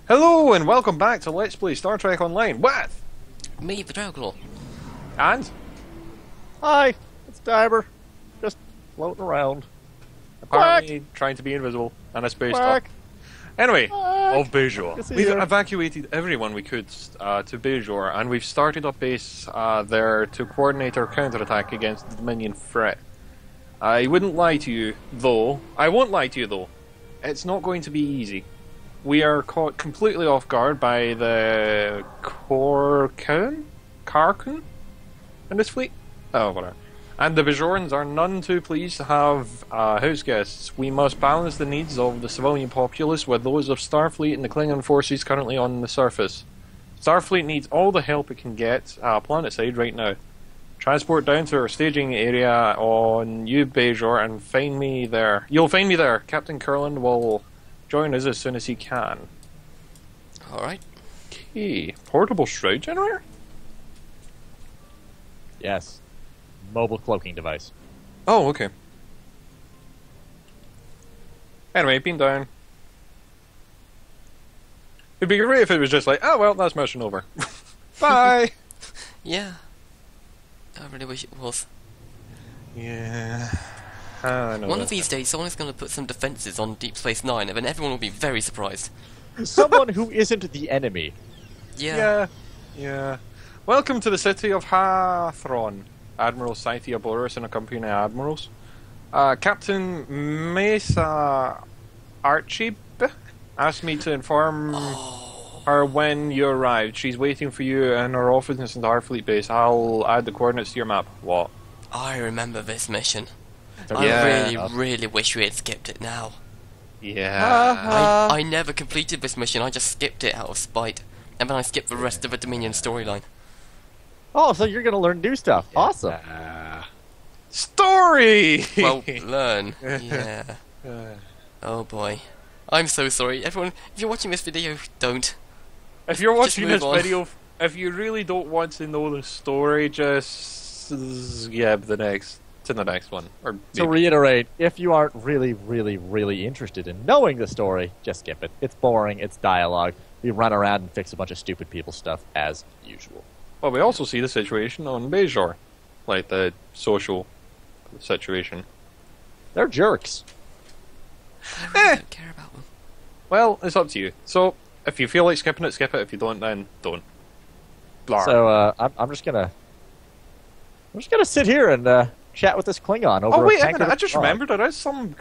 Hello and welcome back to Let's Play Star Trek Online with... Me, TheDragoclaw. And... Hi, it's Tiber. Just floating around. apparently trying to be invisible and a space dock. Anyway, of Bajor. We've evacuated everyone we could to Bajor, and we've started a base there to coordinate our counterattack against the Dominion threat. I wouldn't lie to you, though. I won't lie to you, though. It's not going to be easy. We are caught completely off guard by the Karkun in this fleet. Oh, whatever. And the Bajorans are none too pleased to have house guests. We must balance the needs of the civilian populace with those of Starfleet and the Klingon forces currently on the surface. Starfleet needs all the help it can get planetside right now. Transport down to our staging area on New Bajor and find me there. You'll find me there. Captain Curland will join us as soon as he can. Alright. Okay. Portable shroud generator? Yes. Mobile cloaking device. Oh, okay. Anyway, been down. It'd be great if it was just like, oh well, that's mission over. Bye! Yeah. I really wish it was. Yeah. I know One of these days, someone is going to put some defences on Deep Space Nine, and then everyone will be very surprised. Someone who isn't the enemy. Yeah. Yeah. Welcome to the city of Hathron. Admiral Scythia Boris and accompanying admirals. Captain Mesa Archib asked me to inform her when you arrived. She's waiting for you in her office in the Starfleet base. I'll add the coordinates to your map. What? I remember this mission. Yeah. I really wish we had skipped it now. Yeah. I never completed this mission, I just skipped it out of spite. And then I skipped the rest of the Dominion storyline. Oh, so you're going to learn new stuff. Awesome. Story! Well, learn. Yeah. Oh boy. I'm so sorry. Everyone, if you're watching this video, don't. If you're watching move this on. video, if you really don't want to know the story, just the next one. Or To reiterate, if you aren't really interested in knowing the story, just skip it. It's boring. It's dialogue. We run around and fix a bunch of stupid people stuff as usual. Well, we also see the situation on Bajor, like the social situation. They're jerks. I really don't care about them. Well, it's up to you. So, if you feel like skipping it, skip it. If you don't, then don't. Blar. So I'm just gonna sit here and chat with this Klingon over. Oh wait a a minute! I just log. remembered there is some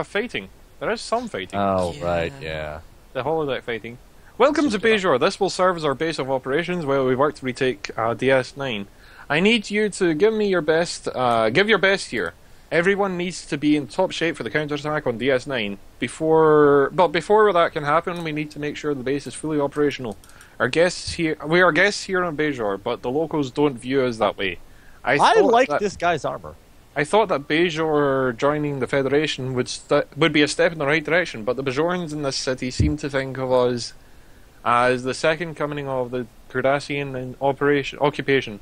fighting. There is some fighting. Oh Yeah. right, yeah. The holodeck fighting. Welcome to Bajor. This will serve as our base of operations while we work to retake DS9. I need you to give me your best. Give your best here. Everyone needs to be in top shape for the counterattack on DS9. Before that can happen, we need to make sure the base is fully operational. We are guests here on Bajor, but the locals don't view us that way. I like this guy's armor. I thought that Bajor joining the Federation would be a step in the right direction, but the Bajorans in this city seem to think of us as the second coming of the Cardassian occupation.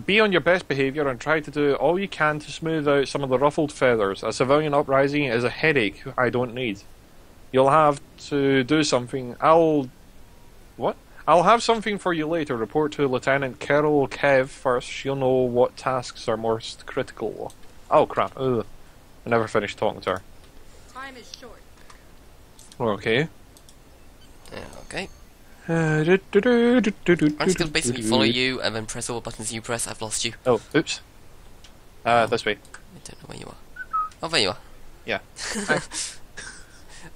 Be on your best behaviour and try to do all you can to smooth out some of the ruffled feathers. A civilian uprising is a headache I don't need. You'll have to do something. I'll have something for you later. Report to Lieutenant Carol Kev first. She'll know what tasks are most critical. Oh crap. Ugh. I never finished talking to her. Time is short. Okay. Okay. I'm I'm just going to basically follow you and then press all the buttons you press. I've lost you. Oh, oops. This way. I don't know where you are. Oh, there you are. Yeah.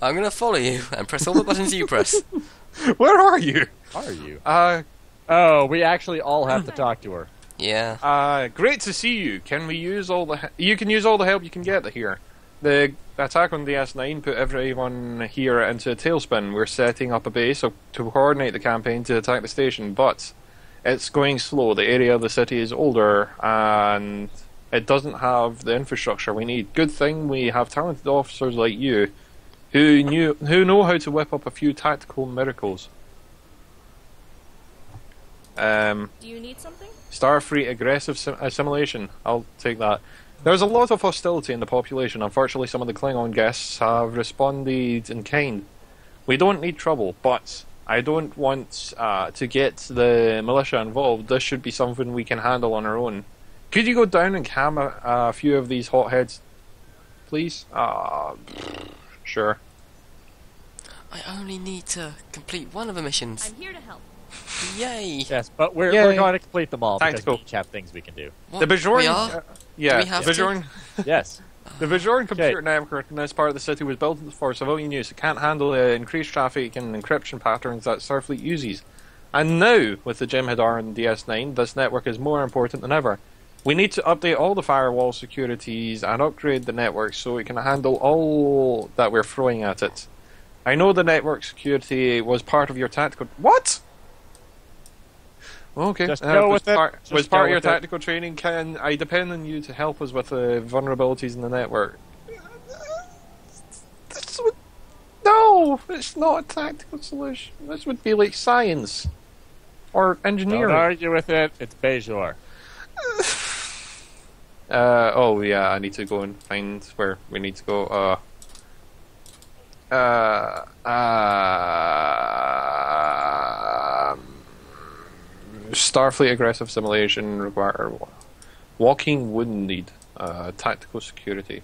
I'm going to follow you and press all the buttons you press. Where are you? Are you? Uh, we actually all have to talk to her. Yeah. Great to see you. Can we use all the... You can use all the help you can get here. The attack on DS9 put everyone here into a tailspin. We're setting up a base to coordinate the campaign to attack the station, but it's going slow. The area of the city is older, and it doesn't have the infrastructure we need. Good thing we have talented officers like you who know how to whip up a few tactical miracles. Do you need something? Starfleet aggressive assimilation. I'll take that. There's a lot of hostility in the population. Unfortunately, some of the Klingon guests have responded in kind. We don't need trouble, but I don't want to get the militia involved. This should be something we can handle on our own. Could you go down and cam a few of these hotheads, please? Sure. I only need to complete one of the missions. I'm here to help. Yay! Yes, but we're Yay. going to complete them all Tactical. because we each have things we can do. What? The Bajorn, We are? yeah, Do we have the to? Bajorn, Yes. the Bajorn computer Okay. network in this part of the city was built for civilian use. It can't handle the increased traffic and encryption patterns that Starfleet uses. And now, with the Jem'Hadar and DS9, this network is more important than ever. We need to update all the firewall securities and upgrade the network so it can handle all that we're throwing at it. I know the network security was part of your tactical... What? Okay. Just go was with it. part, Just was go part of your with it. tactical training. Can I depend on you to help us with the vulnerabilities in the network? This would... No! It's not a tactical solution. This would be like science. Or Don't engineering. argue with it. It's Bajor. Oh yeah, I need to go and find where we need to go. Starfleet aggressive simulation require walking wounded. Tactical security.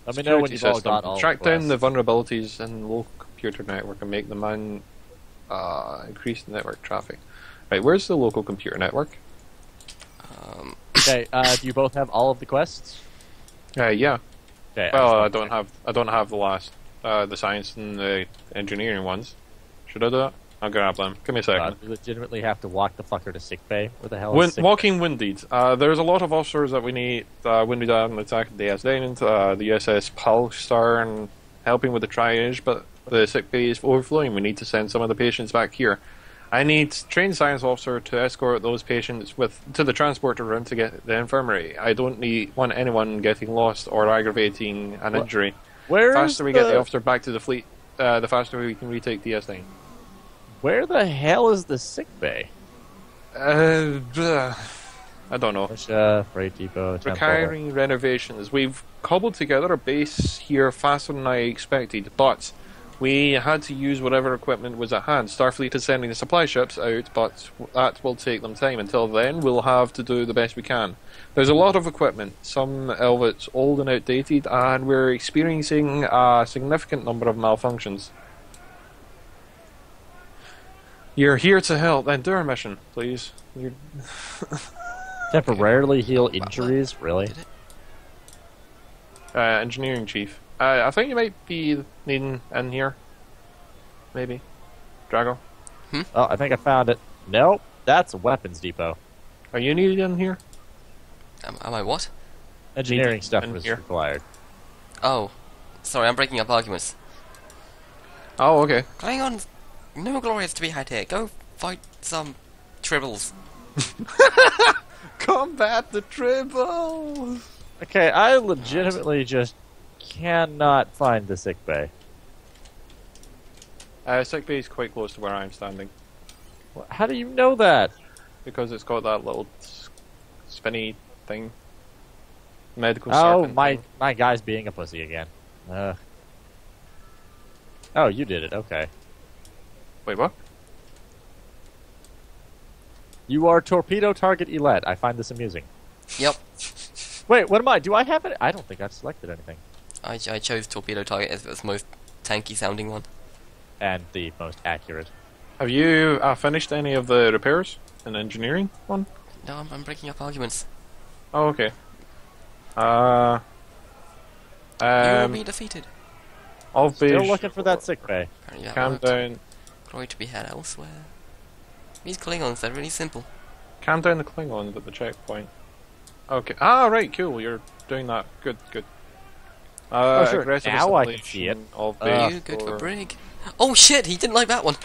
Let me know when Security you've all system. got all Track the down the quests. vulnerabilities in the local computer network and make them increase the network traffic. Right, where's the local computer network? Okay, do you both have all of the quests? Yeah. Okay, Well, I just don't have the last, the science and the engineering ones. Should I do that? I'll grab them. Give me a second. we legitimately have to walk the fucker to sickbay. Where the hell is sick? Walking wounded. There's a lot of officers that we need wounded on the attack of the DS9, the USS Pulsar, and helping with the triage, but the sick bay is overflowing. We need to send some of the patients back here. I need trained science officer to escort those patients to the transporter room to get the infirmary. I don't want anyone getting lost or aggravating an injury. The Where's faster we get the officer back to the fleet, the faster we can retake DS9. Where the hell is the sickbay? I don't know. Freight depot, temple. Requiring renovations. We've cobbled together a base here faster than I expected, but we had to use whatever equipment was at hand. Starfleet is sending the supply ships out, but that will take them time. Until then, we'll have to do the best we can. There's a lot of equipment, some of it's old and outdated, and we're experiencing a significant number of malfunctions. You're here to help, then do our mission, please. Temporarily heal injuries? Really? Did it? Engineering chief. I think you might be needing in here. Maybe. Drago. Oh, I think I found it. Nope, that's a weapons depot. Are you needed in here? Am I what? Engineering stuff in was here. required. Oh. Sorry, I'm breaking up arguments. Oh, okay. Hang on. No glorious to be had here. Go fight some tribbles. Combat the tribbles! Okay, I legitimately just cannot find the sickbay. Sick bay is quite close to where I'm standing. How do you know that? Because it's got that little spinny thing. Medical Oh, serpent my thing. guy's being a pussy again. Oh, you did it. Okay. Wait, what? You are torpedo target Elet. I find this amusing. Yep. Wait, what am I? Do I have it? I don't think I've selected anything. I chose torpedo target as the most tanky sounding one. And the most accurate. Have you finished any of the repairs and engineering one? No, I'm breaking up arguments. Oh, okay. You will be defeated. Of Still beige. looking for that sickbay. Apparently that Calm worked. down. Glory to be had elsewhere. These Klingons, they're really simple. Calm down the Klingons at the checkpoint. Okay. Ah, right, cool. You're doing that. Good, good. Sure. Aggressive Now I can see it. assimilation Of beige You good for for- brig. Oh shit, he didn't like that one.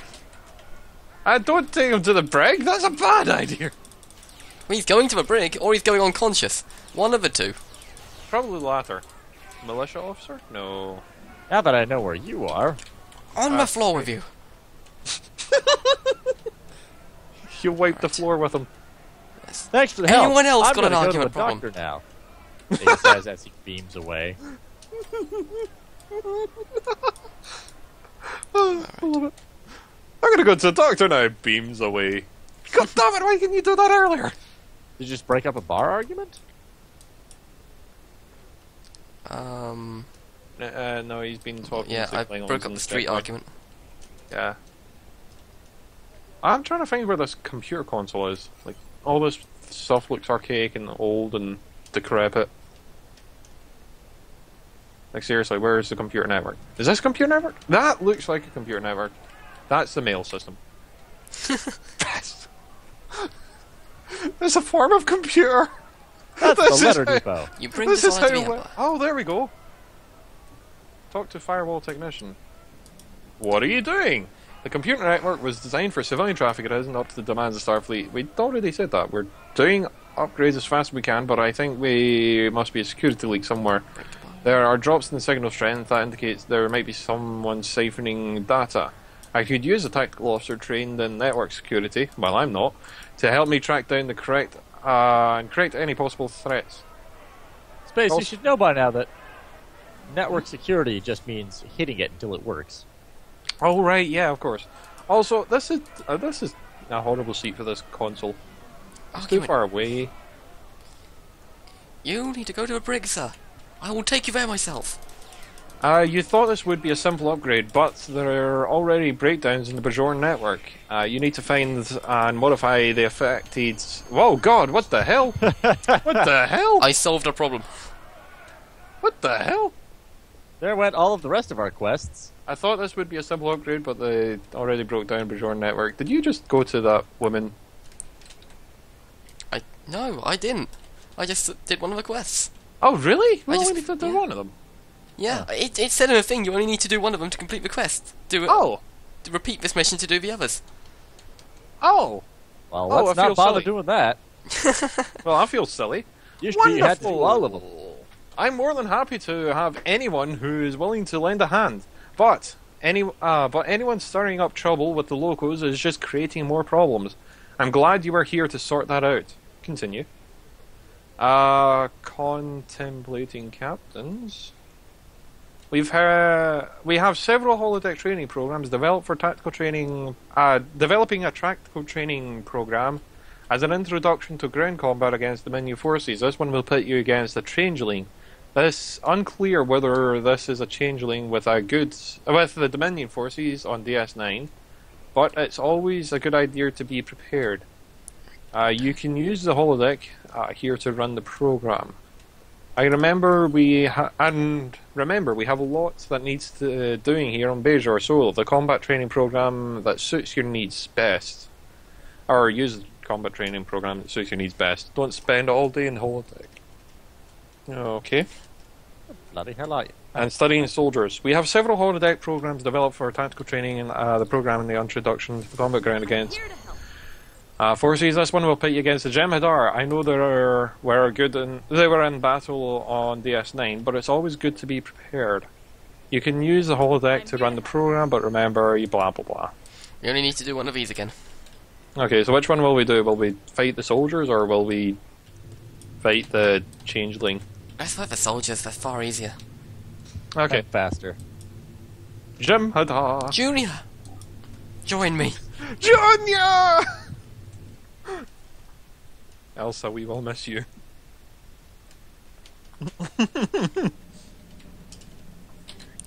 Don't take him to the brig. That's a bad idea. Well, he's going to a brig, or he's going unconscious. One of the two. Probably the latter. Militia officer? No. Now that I know where you are, On the floor with you. You wiped the floor with him. thanks for the help. Anyone else I'm got an gonna argument go to the problem? doctor now. He says as he beams away. love it. I'm gonna go to the doctor now. Beams away. God damn it! Why couldn't you do that earlier? Did you just break up a bar argument? No, he's been talking. Yeah, to I Klingons broke up and the street stuff. argument. Yeah. I'm trying to find where this computer console is. Like, all this stuff looks archaic and old and decrepit. Like, seriously, where's the computer network? Is this computer network? That looks like a computer network. That's the mail system. Yes. It's a form of computer. That's This the is letter how- depot. You bring This this is all into how. the Empire. Oh, there we go. Talk to firewall technician. What are you doing? The computer network was designed for civilian traffic. It isn't up to the demands of Starfleet. We already said that. We're doing upgrades as fast as we can, but I think we must be a security leak somewhere. There are drops in the signal strength that indicates there might be someone siphoning data. I could use a tactical officer trained in network security, well I'm not, to help me track down the correct any possible threats. Space, you Also- should know by now that network security just means hitting it until it works. Oh right, yeah, of course. Also, this is a horrible seat for this console. It's too Argument. far away. You need to go to a brig, sir. I will take you there myself. You thought this would be a simple upgrade, but there are already breakdowns in the Bajoran network. You need to find and modify the affected... Whoa, God, what the hell? What the hell? I solved a problem. What the hell? There went all of the rest of our quests. I thought this would be a simple upgrade, but they already broke down Bajoran network. Did you just go to that woman? No, I didn't. I just did one of the quests. Oh, really? We I just- only need to do yeah. one of them. Yeah, it said in a thing you only need to do one of them to complete the quest. Do it. Oh! To repeat this mission to do the others. Oh! Well, Oh, let's I feel not bother silly. doing that. Well, I feel silly. Usually you had to do Wonderful. all of them. I'm more than happy to have anyone who is willing to lend a hand, but anyone stirring up trouble with the locals is just creating more problems. I'm glad you were here to sort that out. Continue. Contemplating captains. We have several holodeck training programs developed for tactical training. Developing a tactical training program as an introduction to ground combat against Dominion forces. This one will put you against a changeling. This unclear whether this is a changeling with the Dominion forces on DS9, but it's always a good idea to be prepared. You can use the holodeck here to run the program. Remember we have a lot that needs doing here on Bajor, so the combat training program that suits your needs best, or use the combat training program that suits your needs best. Don't spend all day in the holodeck. Okay. Bloody hell are you? And studying soldiers. We have several holodeck programs developed for tactical training and the program and the introduction to the combat ground against Here to help. forces. This one will put you against the Jem'Hadar. I know they were in battle on DS9, but it's always good to be prepared. You can use the holodeck to run the program, but remember, you blah blah blah. You only need to do one of these again. Okay, so which one will we do? Will we fight the soldiers or will we fight the changeling? Let's fight the soldiers, they're far easier. Okay, And faster. Jem'Hadar. Junior! Join me. Junior! Elsa, we will miss you.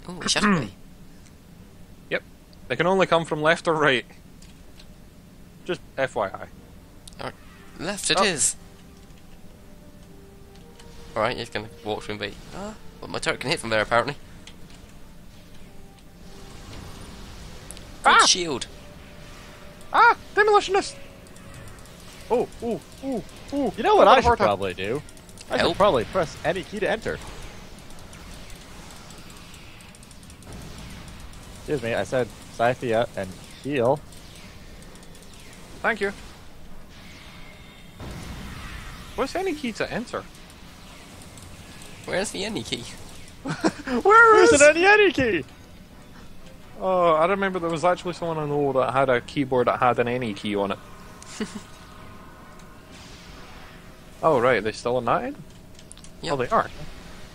Oh, shuttle bay. Yep. They can only come from left or right. Just FYI. Left it Oh. is. Alright, he's gonna walk through and be. Well, my turret can hit from there apparently. Good Ah! shield. Ah! Demolitionist! Oh, ooh, ooh, ooh. You know what I should Hard time. probably do? I Help. should probably press any key to enter. Excuse me, I said Scythia and heal. Thank you. What's any key to enter? Where's the any key? Where There's is an any key! Oh, I remember there was actually someone I know that had a keyboard that had an any key on it. Oh, right, they still in that end? Yep. Oh, they are.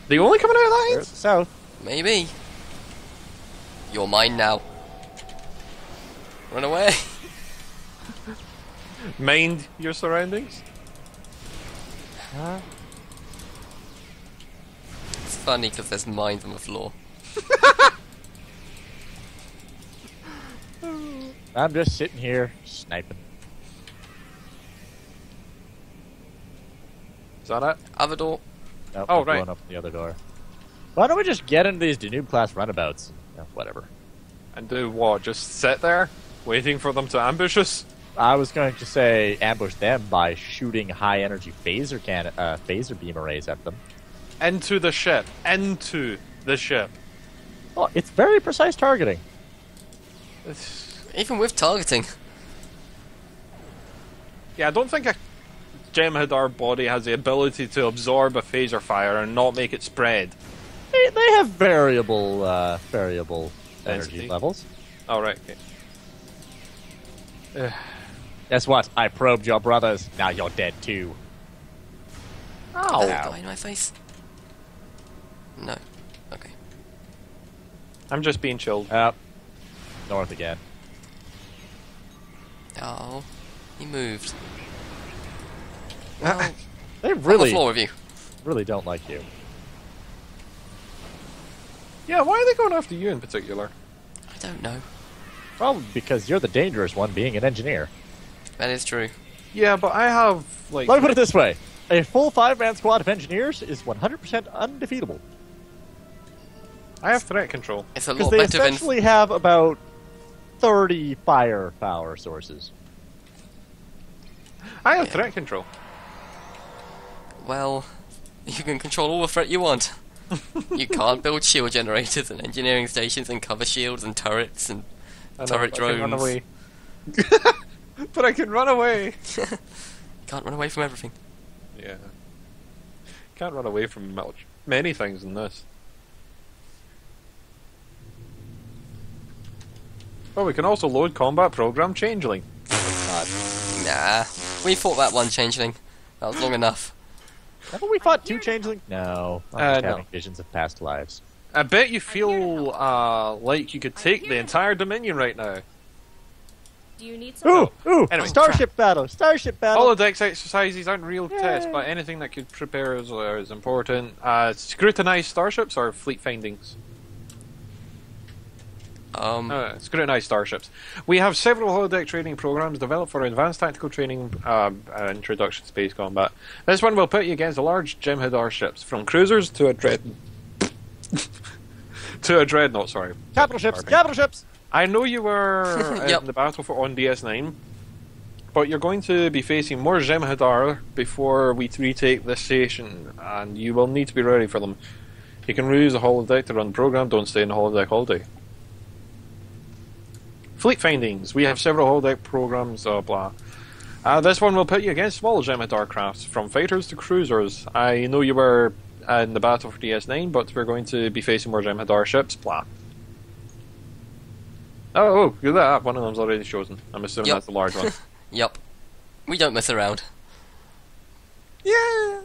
They only coming out of that There's end? the south. Maybe. You're mine now. Run away. Mind your surroundings. Huh? It's funny because there's mines on the floor. I'm just sitting here sniping. Is that it? Other door. Nope, Oh, I'm right. blowing up the other door. Why don't we just get into these Danube class runabouts? No, whatever. And do what? Just sit there, waiting for them to ambush us? I was going to say ambush them by shooting high energy phaser beam arrays at them. Into the ship. Into the ship. Oh, it's very precise targeting. Even with targeting. Yeah, I don't think a Jem'Hadar body has the ability to absorb a phaser fire and not make it spread. They have variable Density. energy levels. Oh, right. Okay. Guess what? I probed your brothers. Now you're dead too. Oh, Ow. die in my face. No. Okay. I'm just being chilled. North again. Oh, he moved. Well, They on the really, floor with you. really don't like you. Yeah, why are they going after you in particular? I don't know. Probably because you're the dangerous one, being an engineer. That is true. Yeah, but I have, like... Let me put it this way. A full 5-man squad of engineers is 100% undefeatable. I have threat control. It's a Because lot they better than. essentially have about 30 firepower sources. I have threat control. Well, you can control all the threat you want. You can't build shield generators and engineering stations and cover shields and turrets and turret I can run drones. away. But I can run away. Can't run away from everything. Yeah. Can't run away from many things in this. Oh, we can also load combat program changeling. Nah, we fought that one changeling. That was long enough. Haven't we fought 2 changelings? No. I'm just no. having visions of past lives. I bet you feel like you could take the entire Dominion right now. Do you need something? Ooh! Anyway. Starship battle! Starship battle! Holodeck exercises aren't real tests, but anything that could prepare us is important. Scrutinize starships or fleet findings? Scrutinize starships. We have several holodeck training programs developed for advanced tactical training introduction to space combat. This one will put you against the large Jem'Hadar ships, from cruisers to a dreadnought. Sorry, Capital ships! Capital ships! I know you were Yep. in the battle on DS9, but you're going to be facing more Jem'Hadar before we retake this station, and you will need to be ready for them. You can reuse the holodeck to run the program. Don't stay in the holodeck all day. Fleet findings. We have several holodeck programs, blah. This one will put you against small Jem'Hadar crafts, from fighters to cruisers. I know you were in the battle for DS9, but we're going to be facing more Jem'Hadar ships, blah. Oh, look at that. One of them's already chosen. I'm assuming Yep. that's the large one. Yup. We don't mess around. Yeah.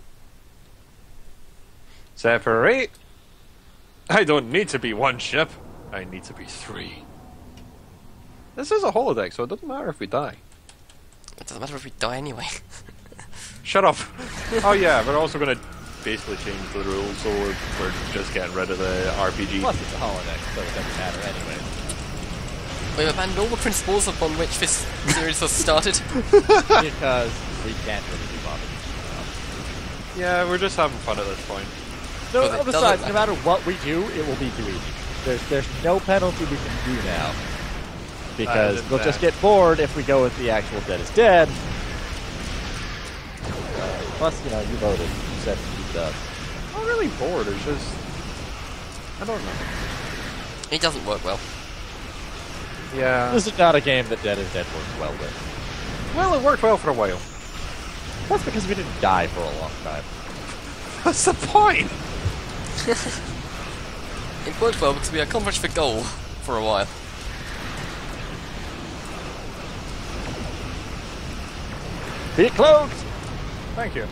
Separate. I don't need to be one ship. I need to be 3. This is a holodeck, so it doesn't matter if we die. It doesn't matter if we die anyway. Shut up. Oh yeah, we're also going to basically change the rules, so we're just getting rid of the RPG. Plus it's a holodeck, so it doesn't matter anyway. We've abandoned all the principles upon which this series was started. Because we can't really be bothered. Yeah, we're just having fun at this point. No, But it besides, doesn't no matter what we do, it will be too easy. There's no penalty we can do now. Because we'll just get bored if we go with the actual dead is dead. Plus, you voted. You said keep it up. I'm not really bored, it's just... I don't know. It doesn't work well. Yeah. This is not a game that Dead is Dead works well with. Well, it worked well for a while. That's because we didn't die for a long time. What's the point? It worked well because we accomplished the goal for a while. Be closed! Thank you.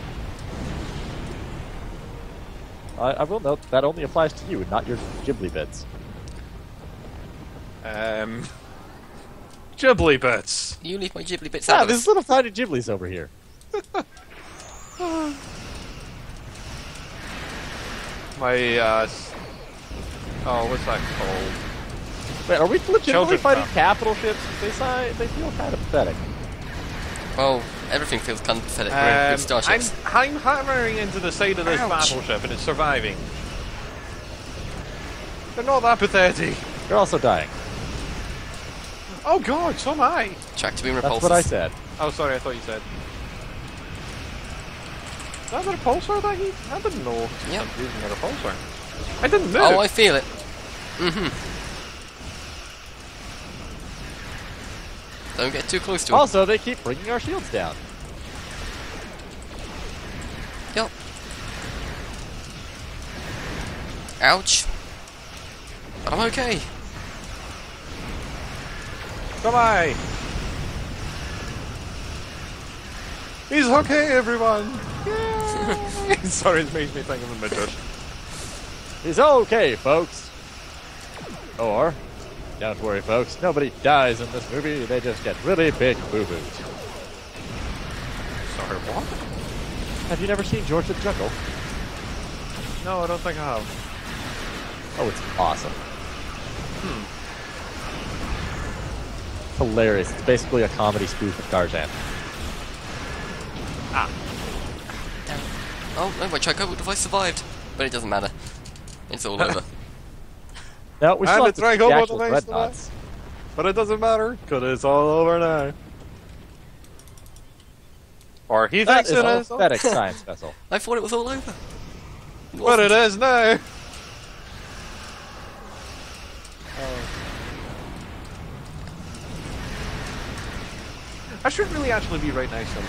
I will note that only applies to you, not your Ghibli bits. Ghibli bits. You leave my Ghibli bits Yeah, out of there's this. little tiny Ghiblis over here. What's that called? Wait, are we legitimately Children fighting craft. capital ships? They feel kind of pathetic. Well, everything feels kind of pathetic. We're in good starships. I'm hammering into the side of this Ouch. battleship and it's surviving. They're not that pathetic. They're also dying. Oh god, so am I. Tractor beam That's repulsors. what I said. Oh, sorry, I thought you said. Is that a repulsor that he... I didn't know Yep. I'm using a repulsor. I didn't move. Oh, I feel it. Mm-hmm. Don't get too close to him. Also, they keep bringing our shields down. Yup. Ouch. But I'm okay. Come on. He's okay, everyone. Yay. Sorry, it makes me think of a midget. He's okay, folks. Or, don't worry, folks. Nobody dies in this movie. They just get really big boo-boos. Sorry, what? Have you never seen George the Jungle? No, I don't think I have. Oh, it's awesome. It's hilarious. It's basically a comedy spoof of Tarzan. Oh, no, my Chocobo device survived. But it doesn't matter. It's all over. No, we still And have it's to see Drago the actual device dreadnoughts. But it doesn't matter, because it's all over now. Or he That thinks is it a is. pathetic science vessel. I thought it was all over. But it is now. I should really actually be right next to him.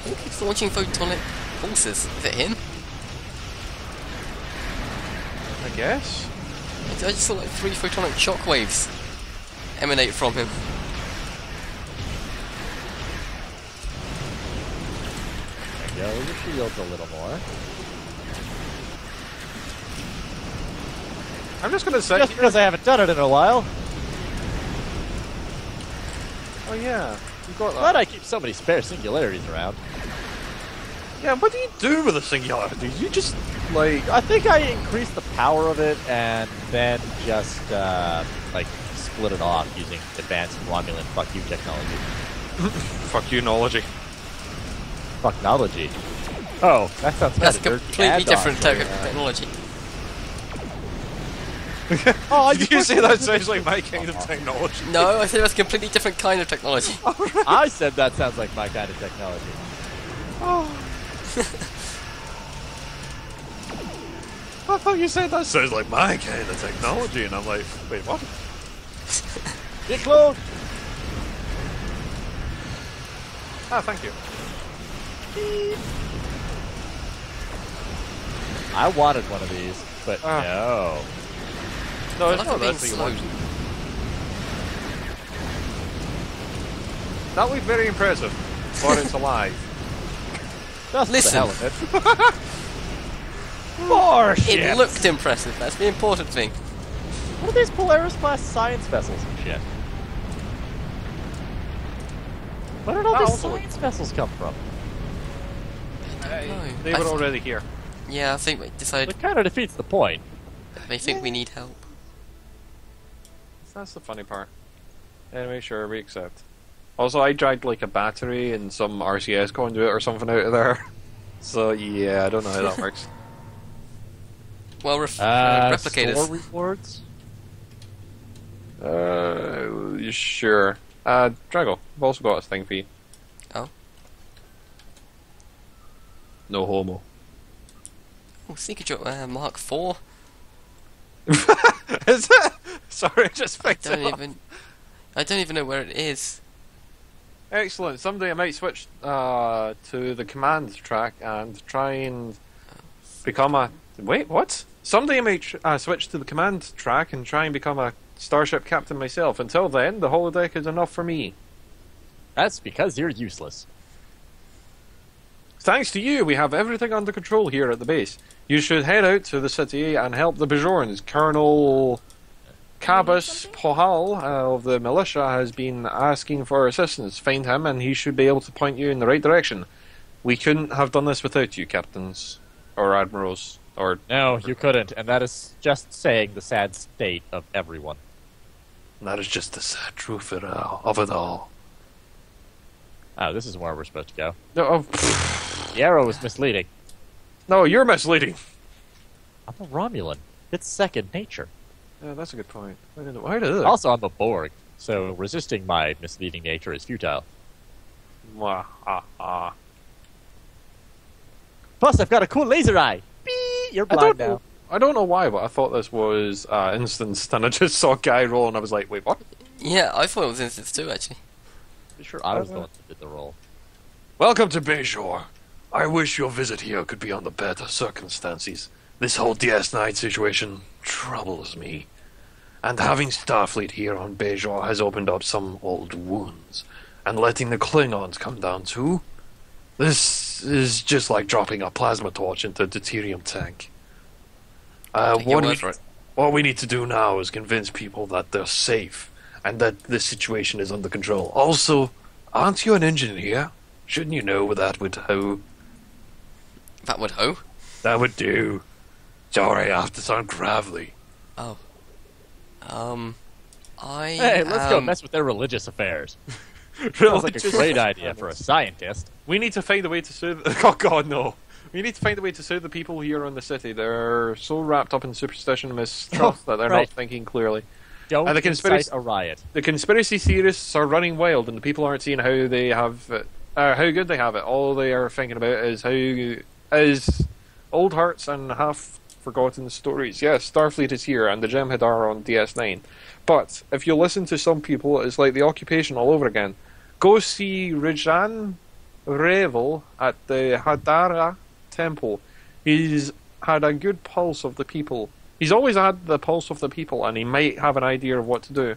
Who keeps launching photonic pulses? Is it him? I guess. I just saw like 3 photonic shockwaves emanate from him. There you go, your shields a little more. I'm just gonna say. Just because I haven't done it in a while. Oh yeah, you got that. Glad I keep so many spare singularities around. Yeah, what do you do with the singularity? You just like. I think I increased the power of it and then just like split it off using advanced Romulan fuck you technology. Fuck you, knowledge. Fucknology. Oh, that sounds That's kind of completely different technology. Oh, Did you say that sounds like my kind of technology? No, I said that's a completely different kind of technology. I said that sounds like my kind of technology. I thought you said that sounds like my kind of technology, and I'm like, wait, what? Get close! Ah, thank you. I wanted one of these, but Ah. no. No, I it's like not it being that thing you slow. want. That looked very impressive, but it's alive. Just Listen. the hell of it. More It ships! looked impressive, that's the important thing. What are these Polaris-class science vessels and shit? Where did all That these also science vessels come from? No. They I were th- already here. Yeah, I think we decided It kind of defeats the point. they think we need help. That's the funny part. Anyway, sure, we accept. Also, I dragged like a battery and some RCS conduit or something out of there. So yeah, I don't know how that works. Well, Store replicators. rewards? Sure. Drago, I've also got a thing for you. Oh. No homo. Oh, Seeker Joke Mark 4. Is it? Sorry, I just picked it up. I don't even know where it is. Excellent. Someday I might switch to the command track and try and become a... Wait, what? Someday I might switch to the command track and try and become a starship captain myself. Until then, the holodeck is enough for me. That's because you're useless. Thanks to you, we have everything under control here at the base. You should head out to the city and help the Bajorans. Colonel... Cabus something? Pohal of the militia has been asking for assistance. Find him, and he should be able to point you in the right direction. We couldn't have done this without you, captains or admirals or. No, you couldn't, and that is just saying the sad state of everyone. That is just the sad truth of it all. Oh, this is where we're supposed to go. No, The arrow was misleading. no, you're misleading. I'm a Romulan. It's second nature. Yeah, that's a good point. Why did it? Also, I'm a Borg, so resisting my misleading nature is futile. Mwah, Plus, I've got a cool laser eye. Beep, you're blind now. I don't know why, but I thought this was instanced, and I just saw a guy roll, and I was like, wait, what? Yeah, I thought it was instance too, actually. Pretty sure I was the one that did the roll. Welcome to Bayshore. I wish your visit here could be under better circumstances. This whole DS9 situation troubles me. And having Starfleet here on Bayshore has opened up some old wounds. And letting the Klingons come down too? This is just like dropping a plasma torch into a deuterium tank. Take your word for it. What we need to do now is convince people that they're safe and that this situation is under control. Also, aren't you an engineer? Shouldn't you know where that would go? That would ho? That would do. Sorry, I have to sound gravelly. Oh. Hey, let's go mess with their religious affairs. Sounds like a great idea for a scientist. We need to find a way to soothe. Oh God, no! We need to find a way to soothe the people here in the city. They're so wrapped up in superstition and mistrust that they're Right. not thinking clearly. Don't the conspiracy- incite a riot. The conspiracy theorists are running wild, and the people aren't seeing how they have it, how good they have it. All they are thinking about is old hearts and half-forgotten stories. Yes, Starfleet is here, and the Jem'Hadar are on DS9. But if you listen to some people, it's like the occupation all over again. Go see Rajan Revel at the Hadara Temple. He's had a good pulse of the people. He's always had the pulse of the people, and he might have an idea of what to do.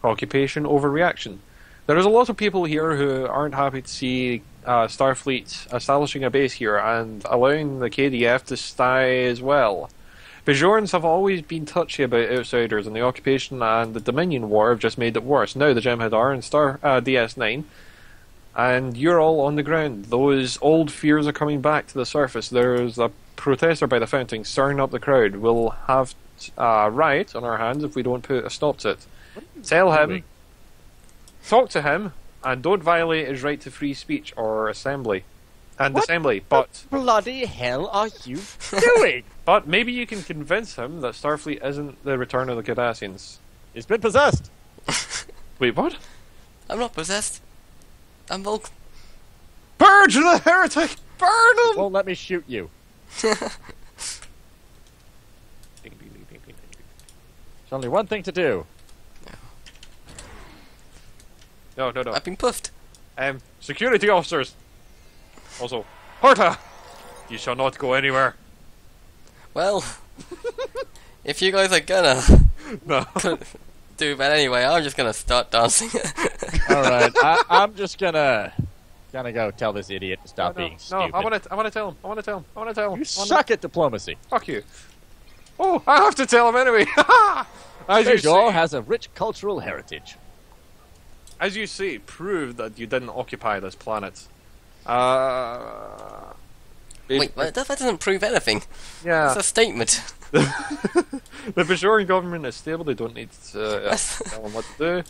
Occupation overreaction. There is a lot of people here who aren't happy to see Starfleet establishing a base here and allowing the KDF to stay as well. Bajorans have always been touchy about outsiders, and the occupation and the Dominion War have just made it worse. Now the Jem'Hadar and DS9, and you're all on the ground. Those old fears are coming back to the surface. There's a protester by the fountain stirring up the crowd. We'll have a riot on our hands if we don't put a stop to it. Tell him, talk to him, and don't violate his right to free speech or assembly. And What assembly, but bloody hell are you doing? but maybe you can convince him that Starfleet isn't the return of the Cardassians. He's been possessed. Wait, what? I'm not possessed. I'm Vulcan. Purge the heretic! Burn him! Won't let me shoot you. There's only one thing to do. No. I've been puffed. Security officers! Also, Horta! You shall not go anywhere. Well, if you guys are gonna No. do that anyway, I'm just gonna start dancing. Alright, I'm just gonna go tell this idiot to stop being No, stupid. I want to tell him. You suck at diplomacy. Fuck you. Oh, I have to tell him anyway. Bajor has a rich cultural heritage. As you say, prove that you didn't occupy this planet. Wait, that doesn't prove anything. Yeah. It's a statement. The Bajoran government is stable. They don't need to tell them what to do.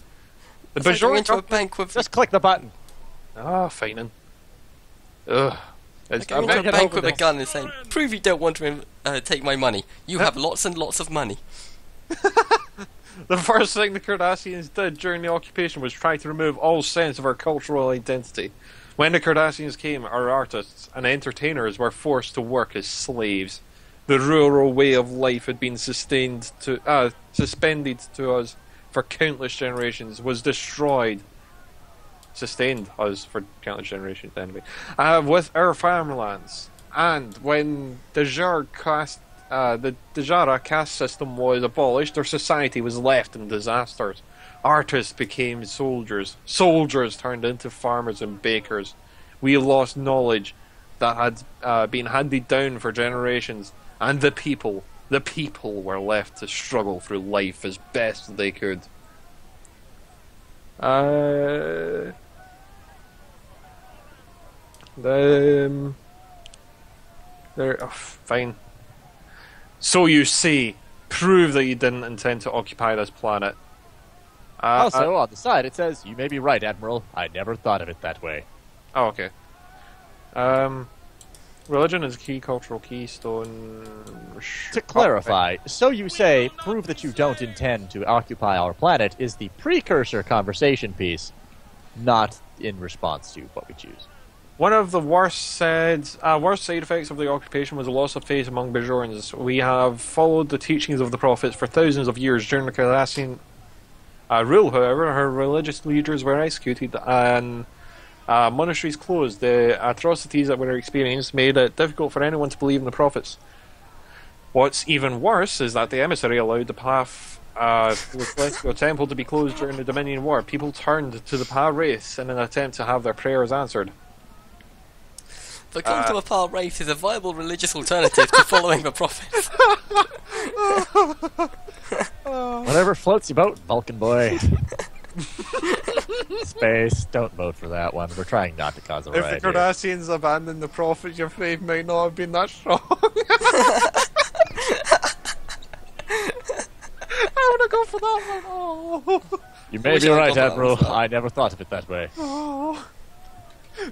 The It's like going Bajoran into a government... bank with Just click the button. Fighting. Ugh. It's, going I'm into a making bank over with a this. gun and saying, "Prove you don't want to take my money. You have lots and lots of money." the first thing the Cardassians did during the occupation was try to remove all sense of our cultural identity. When the Cardassians came, our artists and entertainers were forced to work as slaves. The rural way of life had been suspended to us for countless generations, was destroyed. Sustained us for countless generations, anyway. With our farmlands. And when the Dejara caste system was abolished, our society was left in disasters. Artists became soldiers. Soldiers turned into farmers and bakers. We lost knowledge that had been handed down for generations. And the people The people were left to struggle through life as best they could. Fine. So you say, prove that you didn't intend to occupy this planet. Also, on the side, it says, "You may be right, Admiral. I never thought of it that way." Oh, okay. Religion is a key cultural keystone. To clarify, so you say, "Prove that you don't intend to occupy our planet" is the precursor conversation piece, not in response to what we choose. One of the worst side effects of the occupation was a loss of faith among Bajorans. We have followed the teachings of the prophets for thousands of years. During the Cardassian rule, however, her religious leaders were executed and monasteries closed. The atrocities that were experienced made it difficult for anyone to believe in the prophets. What's even worse is that the emissary allowed the path to the Celestial Temple to be closed during the Dominion War. People turned to the Pa race in an attempt to have their prayers answered. The cult to a Pa race is a viable religious alternative to following the prophets. Whatever floats your boat, Vulcan boy. Space, don't vote for that one. We're trying not to cause a riot. If the Cardassians abandoned the prophets, your faith might not have been that strong. I want to go for that one. Oh. You may be right, Admiral. I never thought of it that way. Oh.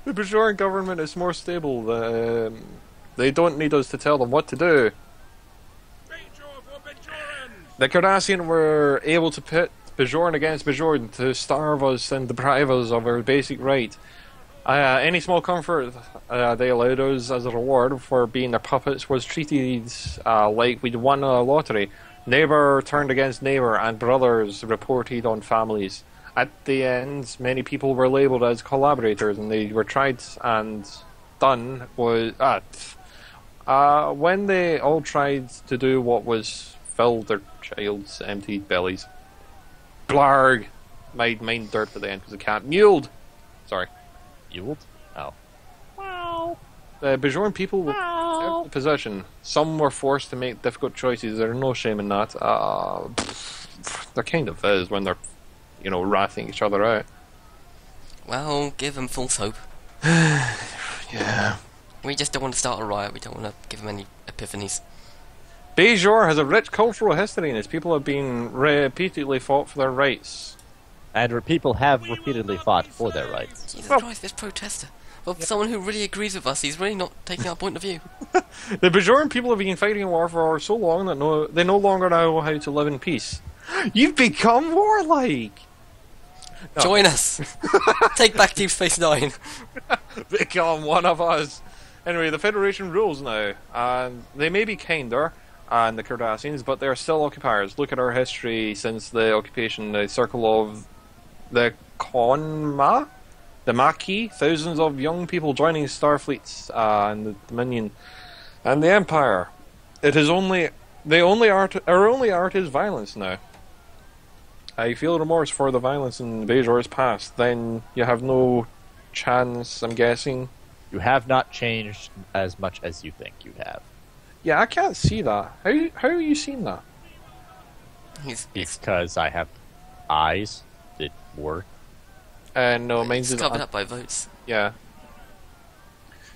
The Bajoran government is more stable. They don't need us to tell them what to do. The Cardassian were able to pit Bajoran against Bajoran to starve us and deprive us of our basic right. Any small comfort they allowed us as a reward for being their puppets was treated like we'd won a lottery. Neighbour turned against neighbour, and brothers reported on families. At the end, many people were labelled as collaborators, and they were tried and done was when they all tried to do what was fill their child's empty bellies. Blarg! My mind derped at the end because the cat mewled. Sorry. Mewled? Oh. Wow. The Bajoran people were in the position. Some were forced to make difficult choices. There's no shame in that. There kind of is when they're, ratting each other out. Well, give them false hope. Yeah. We just don't want to start a riot. We don't want to give them any epiphanies. Bajor has a rich cultural history, and its people have been repeatedly fought for their rights. And people have repeatedly fought for their rights. Jesus Christ, this protester. Well, someone who really agrees with us, he's really not taking our point of view. The Bajoran people have been fighting a war for so long that they no longer know how to live in peace. You've become warlike! No. Join us! Take back Deep Space Nine! Become one of us! Anyway, the Federation rules now, and they may be kinder than the Cardassians, but they are still occupiers. Look at our history since the occupation, the circle of the Conma? The Maquis, thousands of young people joining Starfleets and the Dominion and the Empire. Our only art is violence now. I feel remorse for the violence in Bajor's past. Then you have no chance, I'm guessing. You have not changed as much as you think you have. Yeah, I can't see that. How are you seeing that? Because I have eyes that work. No, mine's it's covered up by votes. Yeah.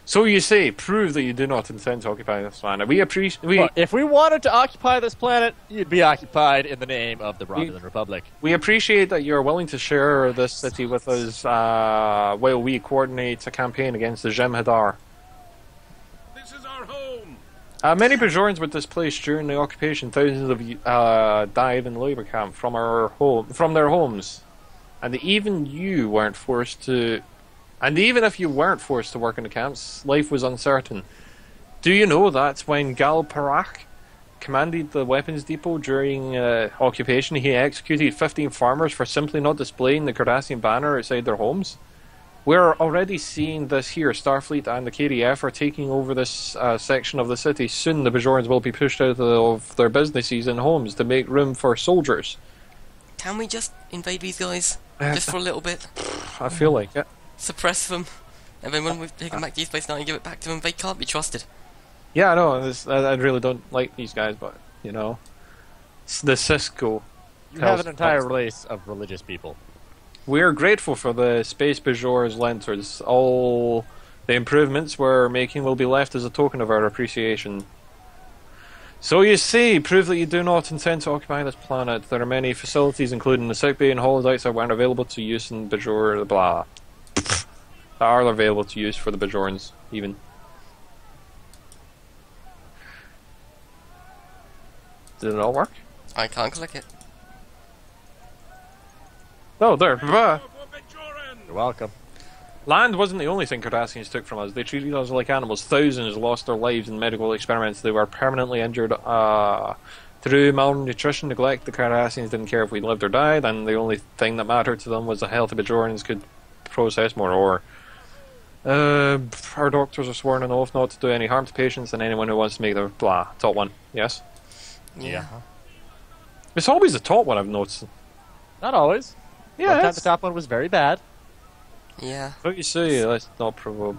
So you say, prove that you do not intend to occupy this planet. If we wanted to occupy this planet, you'd be occupied in the name of the Romulan Republic. We appreciate that you're willing to share this city with us while we coordinate a campaign against the Jem'Hadar. This is our home. Many Bajorans were displaced during the occupation. Thousands of died in labor camp from their homes. And even if you weren't forced to work in the camps, life was uncertain. Do you know that's when Gal Parak commanded the weapons depot during occupation, he executed 15 farmers for simply not displaying the Cardassian banner outside their homes? We're already seeing this here. Starfleet and the KDF are taking over this section of the city. Soon the Bajorans will be pushed out of their businesses and homes to make room for soldiers. Can we just invade these guys? Just for a little bit? I feel like it. Suppress them, and then when we've taken back Deep Space Nine and give it back to them, they can't be trusted. Yeah, I know. I really don't like these guys, but you know. The Cisco. You have an entire race of religious people. We're grateful for the Space Bajor's lent us. All the improvements we're making will be left as a token of our appreciation. So you see, prove that you do not intend to occupy this planet. There are many facilities, including the sickbay and holodecks, that weren't available to use in Bajor, blah. That are available to use for the Bajorans, even. Did it all work? I can't click it. Oh, there. Bah. For Bajoran! You're welcome. Land wasn't the only thing Cardassians took from us. They treated us like animals. Thousands lost their lives in medical experiments. They were permanently injured through malnutrition, neglect. The Cardassians didn't care if we lived or died, and the only thing that mattered to them was the health of Bajorans could process more ore. Our doctors are sworn an oath not to do any harm to patients and anyone who wants to make their blah. Top one. Yes? Yeah. It's always the top one, I've noticed. Not always. Yeah, One time the top one was very bad. Yeah. What you see, let's not provoke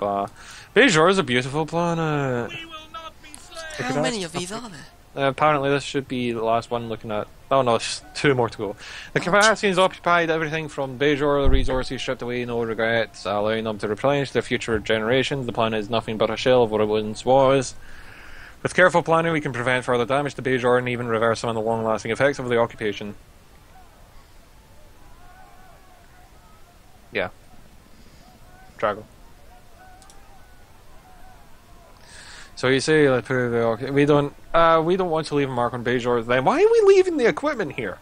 Bajor is a beautiful planet. We will not be slain! How many of these are there? Apparently this should be the last one looking at... Oh no, there's 2 more to go. The Cardassians occupied everything from Bajor, the resources stripped away, no regrets, allowing them to replenish their future generations. The planet is nothing but a shell of what it once was. With careful planning we can prevent further damage to Bajor and even reverse some of the long-lasting effects of the occupation. Yeah. Drago. So you say we don't want to leave a mark on Bajor. Then why are we leaving the equipment here?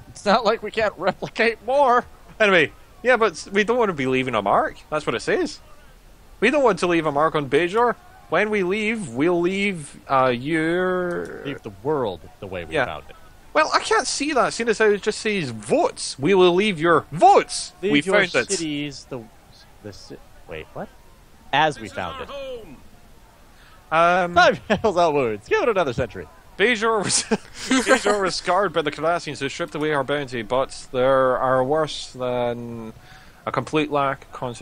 It's not like we can't replicate more. Anyway, yeah, but we don't want to be leaving a mark. That's what it says. We don't want to leave a mark on Bajor. When we leave, we'll leave Leave the world the way we found it. Well, I can't see that, seeing as how it just says votes. We will leave your votes. Leave we your found it. cities wait, what? As we This is found our it. home! 5 miles outwards. Give it another century. Bajor was scarred by the Cardassians who stripped away our bounty, but there are worse than a complete lack of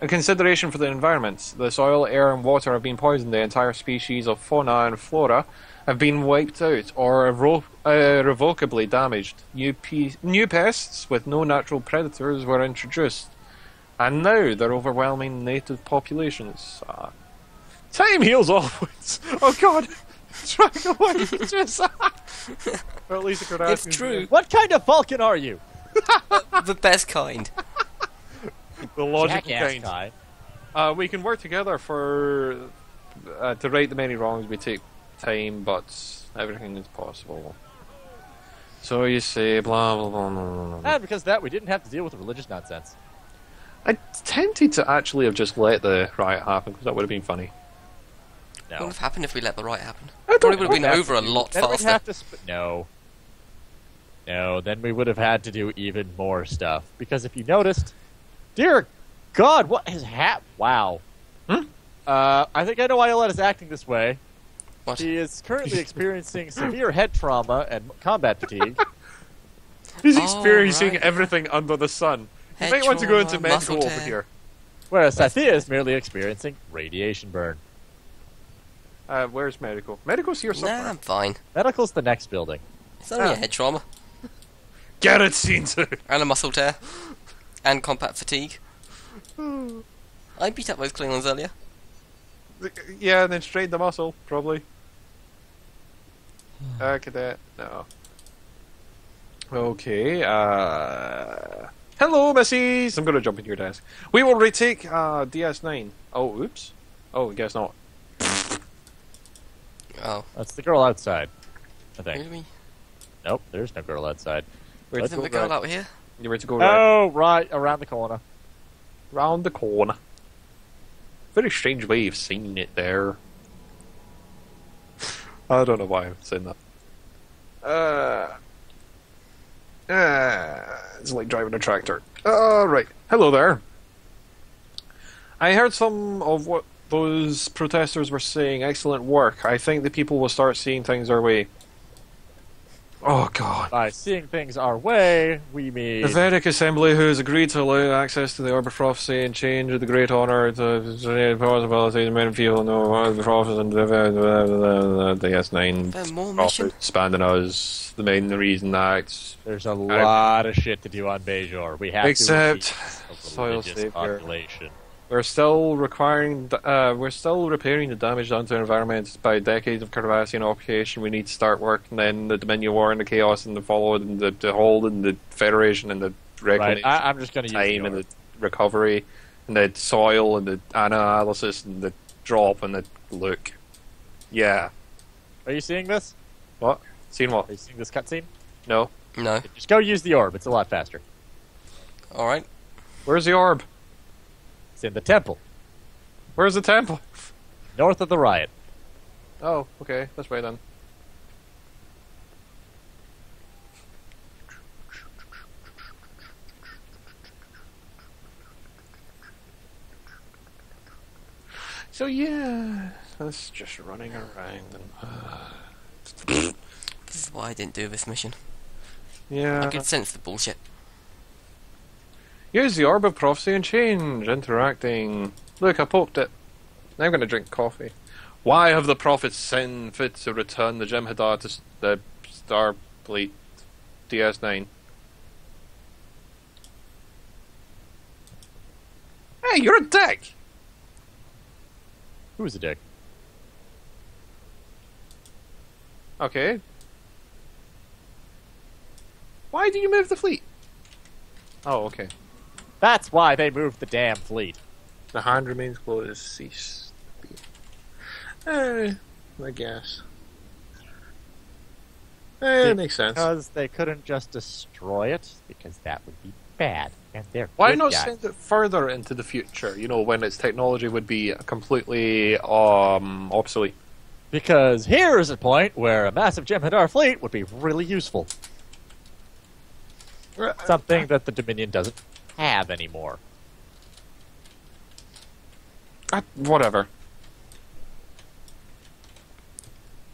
consideration for the environment. The soil, air, and water have been poisoned. The entire species of fauna and flora have been wiped out or irrevocably damaged. New pests with no natural predators were introduced, and now they're overwhelming native populations. Time heals always. Oh God, Dragoclaw just. Or at least the Cardassians. It's true. What kind of Vulcan are you? The best kind. The logical Jackass kind. We can work together to right the many wrongs. We take time, but everything is possible. So you say blah blah blah blah blah. And because of that, we didn't have to deal with the religious nonsense. I tempted to actually have just let the riot happen because that would have been funny. What would have happened if we let the riot happen? I don't Probably would have know. been over a lot Then we'd faster. have to no. Then we would have had to do even more stuff. Because if you noticed, dear God, what has happened? Wow. I think I know why Yolette is acting this way. What? She is currently experiencing severe head trauma and combat fatigue. He's Oh, experiencing right. everything under the sun. You Head might want to go into trauma, medical muscle over tear. here. Whereas Sathia is merely experiencing radiation burn. Where's medical? Medical's here somewhere. Nah, I'm fine. Medical's the next building. It's only Ah. a head trauma. Get it, Cinto! And a muscle tear. And combat fatigue. I beat up those Klingons earlier. Yeah, and then strained the muscle, probably. Cadet, no. Okay, hello, missies! I'm gonna jump into your desk. We will retake, DS9. Oh, oops. Oh, I guess not. Oh. That's the girl outside, I think. Really? Nope, there's no girl outside. Where's Isn't the girl out here? You were to go right. Oh, right, around the corner. Round the corner. Very strange way of saying it there. I don't know why I'm saying that. It's like driving a tractor. Right. Hello there. I heard some of what those protesters were saying. Excellent work. I think the people will start seeing things our way. Oh god. By seeing things our way, we mean... The Vedic Assembly, who has agreed to allow access to the Orb of Prophecy and change of the great honor to possibilities, men feel no the prophets and the S9 There are more mission. prophets expanding us. The main reason that There's a lot of shit to do on Bajor. We have except to appease the soil religious savior. population. We're still repairing the damage done to our environment by decades of Cardassian occupation. We need to start work, and then the Dominion War and the chaos and the followed and the hold and the Federation and the reckoning. Right, I'm just going to use time the and orb. the recovery and the soil and the analysis and the drop and the look. Yeah. Are you seeing this? What? Seen what? Are you seeing this cutscene? No. No. Just go use the orb. It's a lot faster. Alright. Where's the orb? It's in the temple, Where's the temple? north of the riot. Oh, okay. This way then. So yeah, that's just running around and This is why I didn't do this mission. yeah. I could sense the bullshit. Use the Orb of Prophecy and change. Interacting. Look, I poked it. Now I'm going to drink coffee. Why have the prophets seen fit to return the Jem'Hadar to the Starfleet DS9? Hey, you're a dick! Who's a dick? Okay. Why do you move the fleet? Oh, okay. That's why they moved the damn fleet. The hand remains closed. Cease. I guess. It makes sense. Because they couldn't just destroy it, because that would be bad. And they're Why good not guys. send it further into the future? You know, when its technology would be completely obsolete. Because here is a point where a massive Jem'Hadar fleet would be really useful. Something that the Dominion doesn't have anymore. Whatever.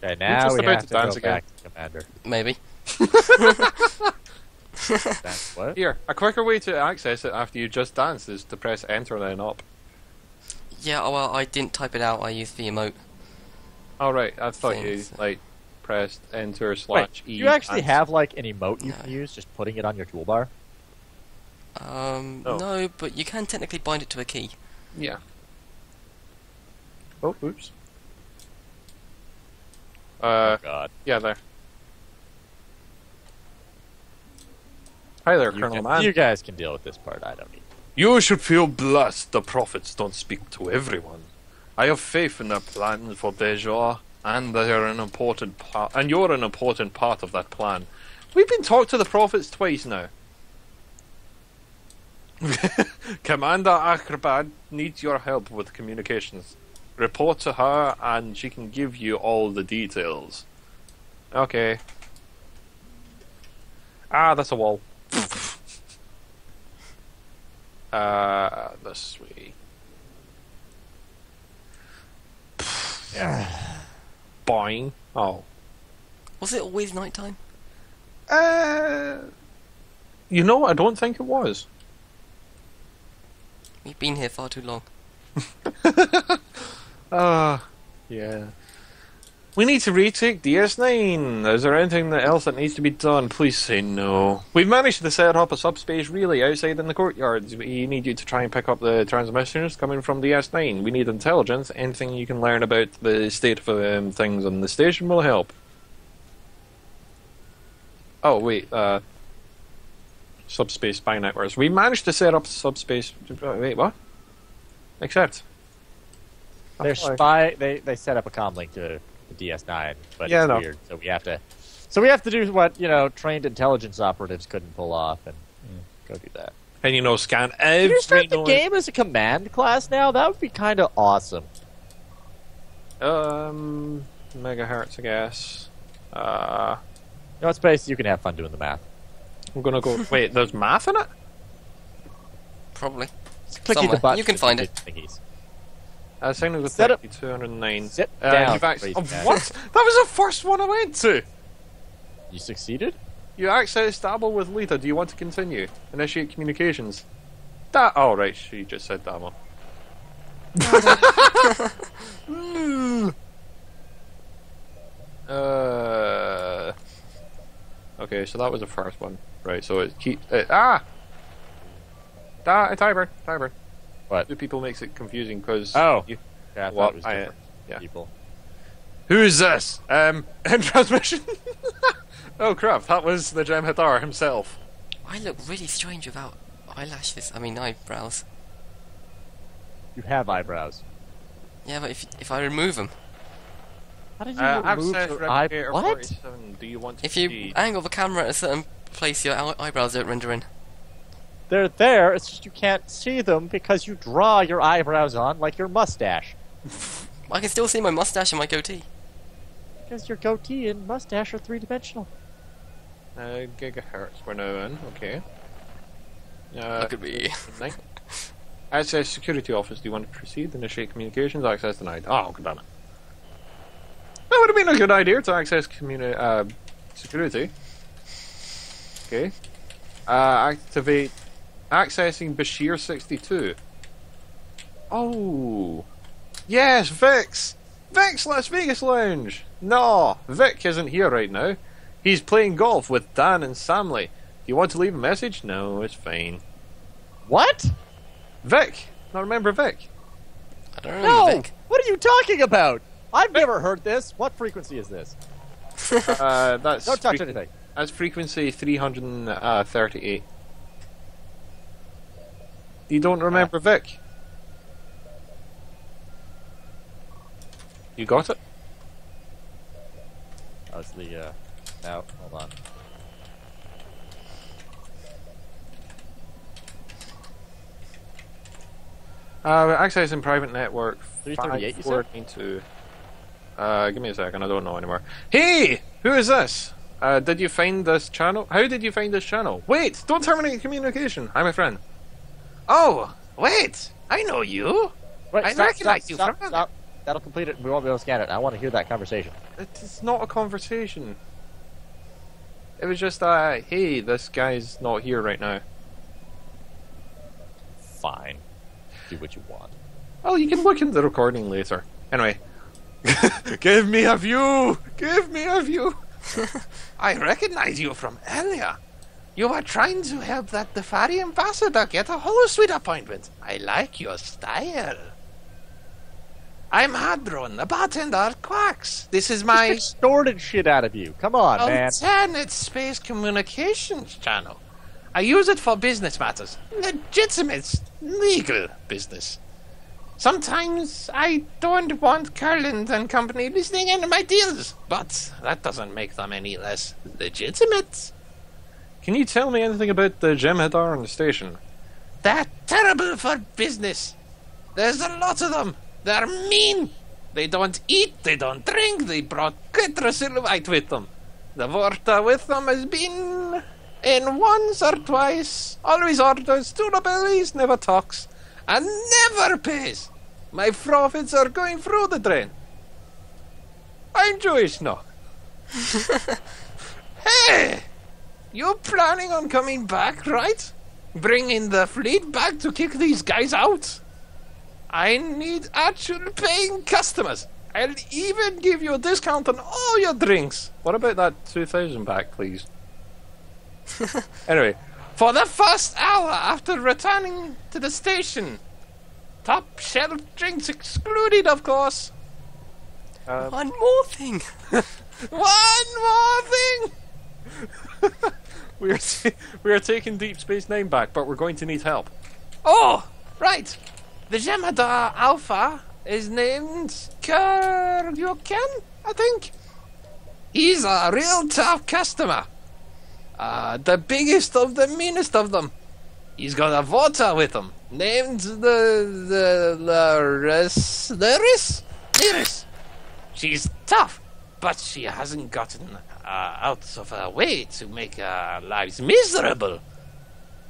Okay, now just we about have to to dance go again. back to Commander. Maybe. That's what? Here, a quicker way to access it after you just danced is to press enter then up. Yeah, well, I didn't type it out. I used the emote. Oh right, I thought Things. you like pressed enter / Wait, E. you actually and- have like an emote you No. can use, just putting it on your toolbar? Oh. No, but you can technically bind it to a key. Yeah. Oh, oops. Oh god. Yeah, there. Hi there, Colonel Man. You guys can deal with this part, I don't need. You should feel blessed the prophets don't speak to everyone. I have faith in their plans for Bajor, and they're an important part, and you're an important part of that plan. We've been talked to the prophets twice now. Commander Acrobat needs your help with communications. Report to her, and she can give you all the details. Okay. Ah, that's a wall. This way. Boing. Oh. Was it always nighttime? You know, I don't think it was. We've been here far too long. Yeah. We need to retake DS9. Is there anything else that needs to be done? Please say no. We've managed to set up a subspace relay outside in the courtyards. We need you to try and pick up the transmissions coming from DS9. We need intelligence. Anything you can learn about the state of things on the station will help. Oh, wait. Subspace spy networks. We managed to set up subspace... Wait, what? Accept. Their spy, they set up a comm link to the DS9, but Yeah, it's no. weird. So we have to do what trained intelligence operatives couldn't pull off, and go do that. And scan Can every you start the noise- game as a command class now? That would be kind of awesome. Megahertz, I guess. You know what, Space? You can have fun doing the math. I'm gonna go. Wait, there's math in it? Probably. Just clicky Somewhere. the button. You can find it. Thingies. Signing with Set up- 209. Sit down, you've actually, crazy guy. what? That was the first one I went to! You succeeded? You accessed Dabble with Lita. Do you want to continue? Initiate communications. Oh, right. She just said Dabble. Okay, so that was the first one. Right, so it keep... Tiber. What? Two people makes it confusing because... Oh. You, Yeah, I well, thought it was different yeah. people. Who is this? In transmission? Oh crap, that was the Jem'Hadar himself. I look really strange without eyelashes. I mean eyebrows. You have eyebrows. Yeah, but if I remove them, How did you remove Access your Replicator What? 47. Do you want to if you see? angle the camera at a certain place, your eyebrows don't render in. They're there, it's just you can't see them because you draw your eyebrows on like your mustache. I can still see my mustache and my goatee. Because your goatee and mustache are three-dimensional. Gigahertz we're now in, okay. Look at me. Access security office, do you want to proceed? Initiate communications, access denied. Oh, god damn it. That would have been a good idea to access security. Okay. Activate accessing Bashir 62. Oh. Yes, Vic's Las Vegas Lounge. No, Vic isn't here right now. He's playing golf with Dan and Samley. Do you want to leave a message? No, it's fine. What? Vic! Not remember Vic? I don't remember No! Vic. What are you talking about? I've never heard this. What frequency is this? That's Don't touch anything. That's frequency 338. You don't remember Vic? You got it? Oh, it's the, no, hold on. Accessing private network 338 you said? 5492. Give me a second, I don't know anymore. Hey! Who is this? Did you find this channel? How did you find this channel? Wait! Don't terminate communication! I'm a friend. Oh! Wait! I know you! Wait, I stop, recognize stop, you stop, from- stop. That'll complete it and we won't be able to scan it. I want to hear that conversation. It's not a conversation. It was just, hey, this guy's not here right now. Fine. Do what you want. Well, you can look in the recording later. Anyway. Give me a view! Give me a view! I recognize you from earlier. You were trying to help that Defari ambassador get a holosuite appointment. I like your style. I'm Hadron, the bartender at Quacks. This is my Distorted shit out of you. Come on, man. alternate space communications channel. I use it for business matters. Legitimate, legal business. Sometimes I don't want Curland and company listening in to my deals, but that doesn't make them any less legitimate. Can you tell me anything about the Jem'Hadar on the station? They're terrible for business. There's a lot of them. They're mean. They don't eat, they don't drink, they brought Quetrasilvite with them. The Vorta with them has been in once or twice, always orders, to the bellies, never talks, and never pays. My profits are going through the drain. I'm Jewish now. Hey! You planning on coming back, right? Bringing the fleet back to kick these guys out? I need actual paying customers. I'll even give you a discount on all your drinks. What about that 2,000 back, please? Anyway, for the first hour after returning to the station. Top shelf drinks excluded, of course. One more thing. One more thing! we are taking Deep Space Nine back, but we're going to need help. Oh, right. The Jem'Hadar Alpha is named Kuryoken, I think. He's a real tough customer. The biggest of the meanest of them. He's got a Vota with him, named the Lyris. She's tough, but she hasn't gotten out of her way to make our lives miserable.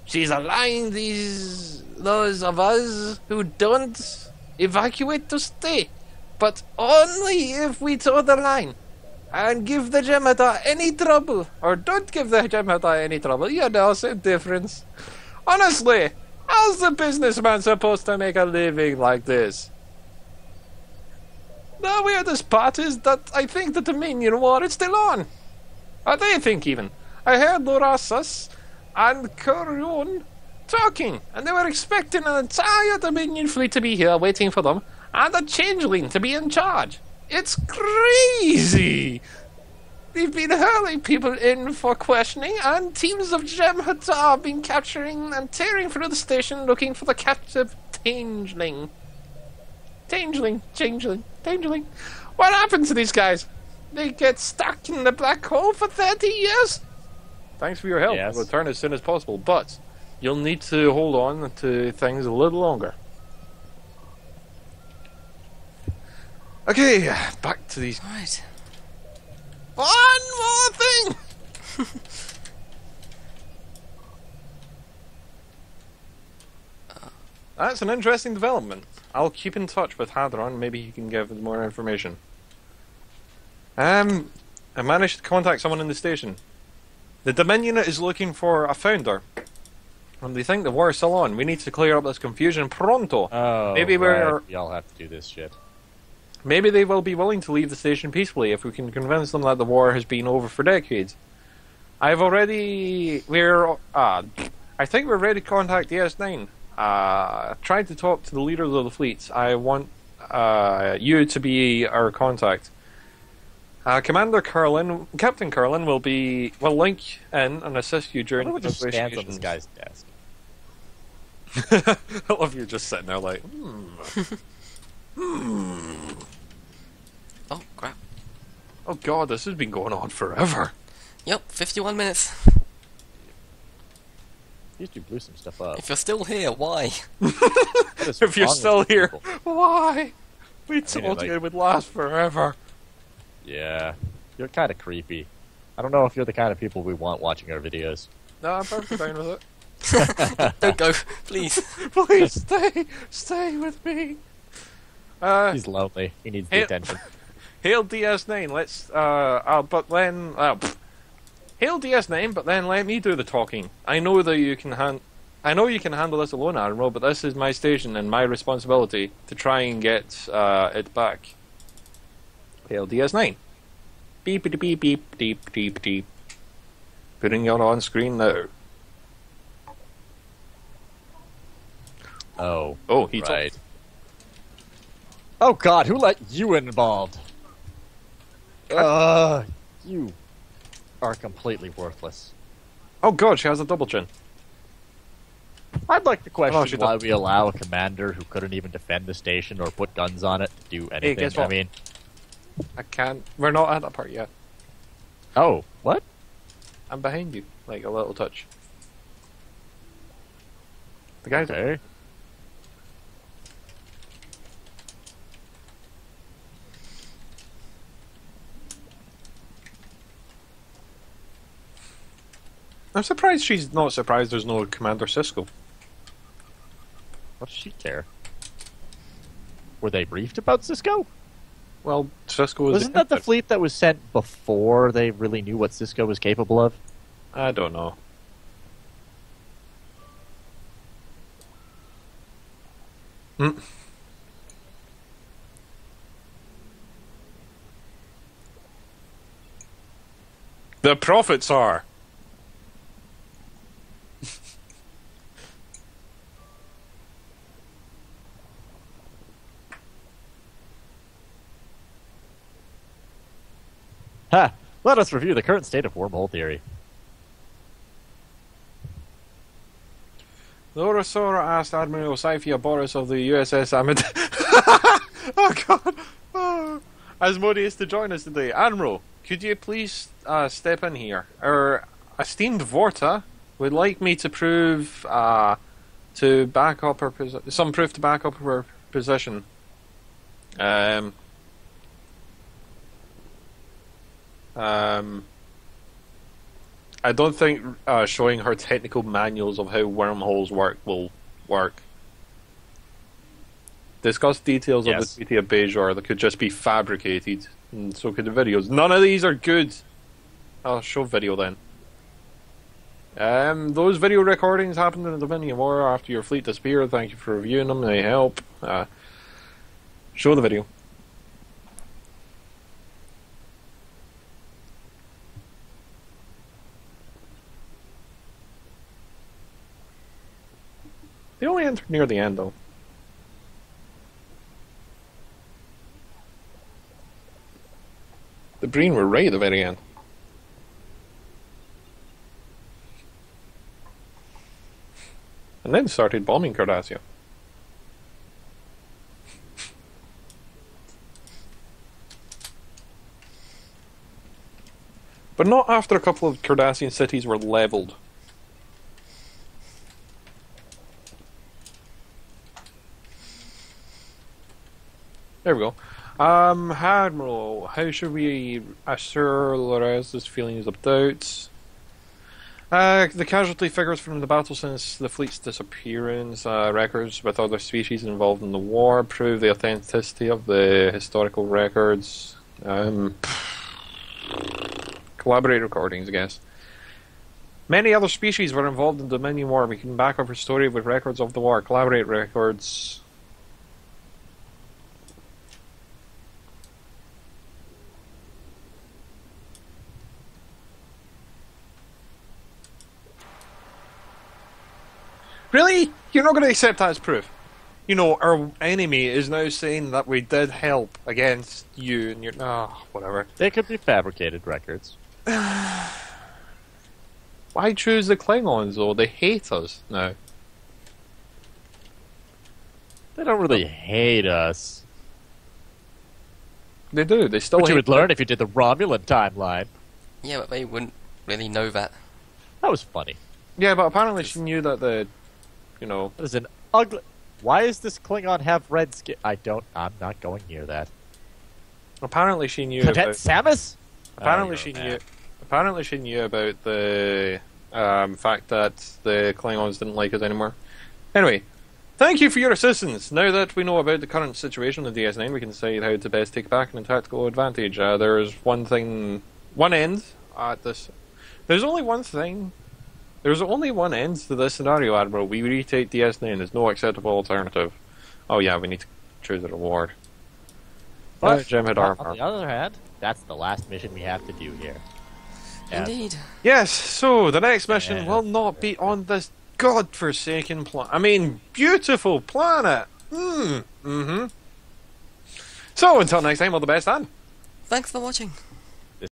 She's allowing those of us who don't evacuate to stay, but only if we toe the line. and give the Jem'Hadar any trouble, or don't give the Jem'Hadar any trouble. You know, same difference. Honestly, how's the businessman supposed to make a living like this? The weirdest part is that I think the Dominion War is still on. Or they think even. I heard Lorasas and Corioon talking, and they were expecting an entire Dominion fleet to be here waiting for them, and a changeling to be in charge. It's crazy! They've been hurling people in for questioning, and teams of Jem'Hadar have been capturing and tearing through the station looking for the captive changeling. Changeling. What happened to these guys? They get stuck in the black hole for 30 years? Thanks for your help. Yes. I'll return as soon as possible, but you'll need to hold on to things a little longer. Okay, back to these. Right. One more thing! That's an interesting development. I'll keep in touch with Hadron, maybe he can give us more information. I managed to contact someone in the station. The Dominion is looking for a founder. And they think the war is still on. We need to clear up this confusion pronto. Oh, Maybe right. We all have to do this shit. Maybe they will be willing to leave the station peacefully if we can convince them that the war has been over for decades. I think we're ready to contact DS9. Tried to talk to the leaders of the fleets. I want you to be our contact. Captain Curlin will link in and assist you during the just stands on negotiations. this guy's desk. I love you just sitting there like, Oh, crap. oh god, this has been going on forever. Yep, 51 minutes. These two blew some stuff up. If you're still here, why? What is If you're wrong with still these here, people? why? We told like- you it would last forever. Yeah, you're kind of creepy. I don't know if you're the kind of people we want watching our videos. No, I'm perfectly fine with it. Don't go, please. Please stay with me. He's lonely. He needs the Hey- attention. Hail DS9. Let's. Hail DS9, but then let me do the talking. I know that you can handle this alone, Admiral, but this is my station and my responsibility to try and get it back. Hail DS9. Beep beep beep beep beep beep beep. Putting it on screen now. Oh, Oh, he right. Oh God, who let you involved? You are completely worthless. Oh god, she has a double chin. I'd like to Oh, question she why don't- we allow a commander who couldn't even defend the station or put guns on it to do anything. guess what? I mean, I can't. We're not at that part yet. oh, what? I'm behind you, like a little touch. The guy's Okay. I'm surprised she's not surprised there's no Commander Cisco. What does she care? Were they briefed about Cisco? Well, Cisco was. Wasn't that the fleet that was sent before they really knew what Cisco was capable of? I don't know. Hmm. The prophets are. Ha! Let us review the current state of wormhole theory. Laura Sora asked Admiral Saifia Boris of the USS Amid. Oh god! Oh. Asmodeus to join us today. Admiral, could you please step in here? Our esteemed Vorta would like me to prove to back up her some proof to back up her position. I don't think showing her technical manuals of how wormholes work will work. Discuss details of the Yes. Treaty of Bajor that could just be fabricated And so could the videos. None of these are good. I'll show video then. Those video recordings happened in the Dominion War after your fleet disappeared. Thank you for reviewing them. They help. Show the video. They only entered near the end, though. The Breen were right at the very end. And then started bombing Cardassia. But not after a couple of Cardassian cities were leveled. There we go. Admiral, how should we assure Loreza's feelings of doubt? The casualty figures from the battle since the fleet's disappearance, records with other species involved in the war, prove the authenticity of the historical records. Collaborate recordings, I guess. Many other species were involved in the Dominion War. We can back up her story with records of the war. Collaborate records. Really? You're not going to accept that as proof? You know, our enemy is now saying that we did help against you, and you're... whatever. They could be fabricated records. Why choose the Klingons, though? They hate us now. They don't really hate us. They do. They still Which hate you would learn if you did the Romulan timeline. Yeah, but they wouldn't really know that. That was funny. Yeah, but apparently she knew that the... You know... That is an ugly... Why does this Klingon have red skin? I'm not going near that. Apparently she knew Cadet about... Samus? Apparently she knew... Apparently she knew about the fact that the Klingons didn't like us anymore. Anyway, thank you for your assistance. Now that we know about the current situation of DS9, we can decide how to best take back an tactical advantage. There's one end at this... There's only one thing... There's only one end to this scenario, Admiral. We retake DS9. There's no acceptable alternative. Oh yeah, we need to choose a reward. But Jim had on the other hand, that's the last mission we have to do here. Indeed. Yes, so the next mission will not be on this godforsaken planet. I mean, beautiful planet. So until next time, all the best, and Thanks for watching.